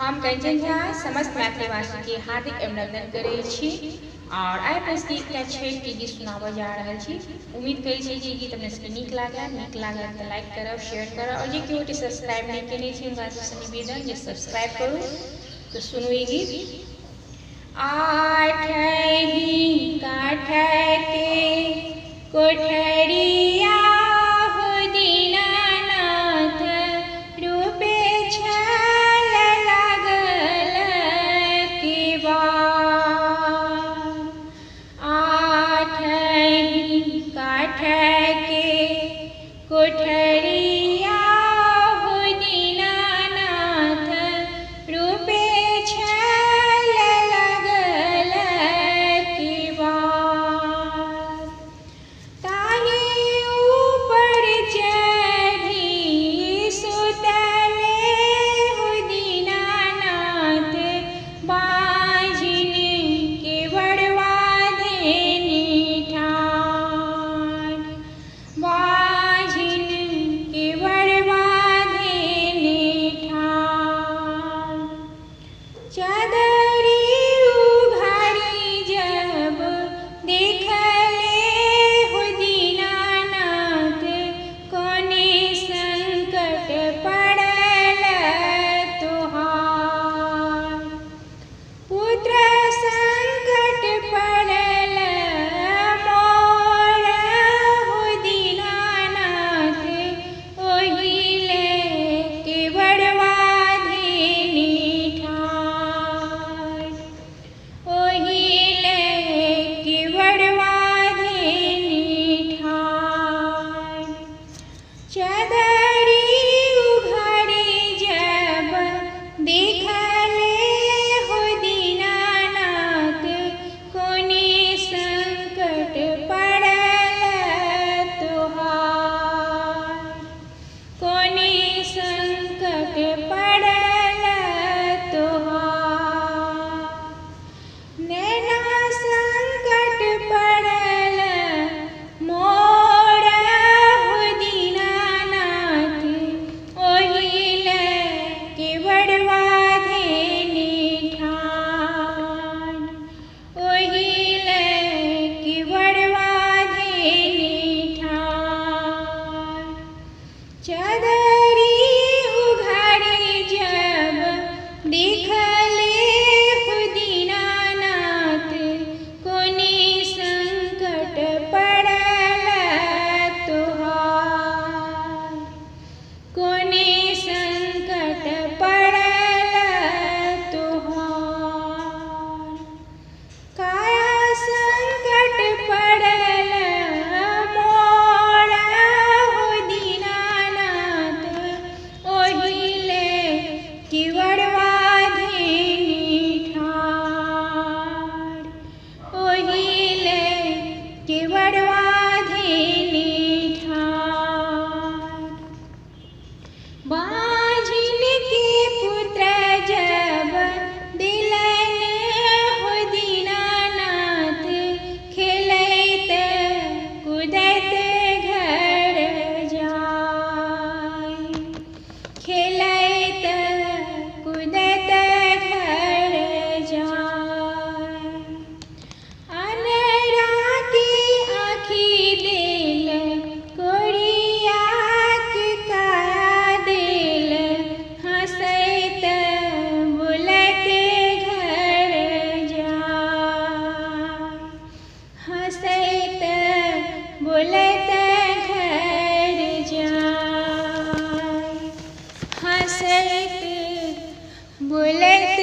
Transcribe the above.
हम कंचन झा समस्त मैथिलीवासी के हार्दिक अभिनंदन करै छी और आइ प्रस्तुत एकटा छठि के गीत सुनाबऽ जा रहल छी। उम्मीद करै छी कि गीत अपने सबके नीक लागल तऽ लाइक करब, शेयर करब और जे केओ सब्सक्राइब नहीं केने छी हुनका सबसँ निवेदन जे सब्सक्राइब करू। तो सुनू ई गीत। आठही काठ के कोठरिया कोठरिया हो दीनानाथ रूपे छल लगल की बार। ताहि ऊपर चढ़ी सुतले हो दीनानाथ बाझिन के बड़वा देनी ठान। चादरी उघारी जब देखले हो दीनानाथ कोने संकट पड़ल तुहार। पुत्र संकट पड़ल मोर हो दीनानाथ ओहिले के बड़वा चादरी उघारी जब देखले हो दीनानाथ कोने संकट पड़ल तुहार। कोने संकट पड़ल तुहार। नैना संकट पड़ल मोर हो दीनानाथ ओहिले के बड़वा देनी ठान। ओहिले के बड़वा देनी ठान। चादरी उघारी जब देखले हो दीनानाथ कोने संकट पड़ल तुहार। कोने संकट पड़ल तुहार। काया संकट पड़ल मोर हो दीनानाथ ओहिले की बड़वा देनी ठार। ओहिले की बड़वा देनी ठार। बाझिन के पुत्र जब दिलन हो दीनानाथ खेलैत कूदैत घर जाय। खेलैत कूदैत घर जाय। अनरा की आँखि देल कोरिया के काया देल हँसैत बुलैत घर जाय। हँसैत बुलैत घर जाय। हँसैत बुलैत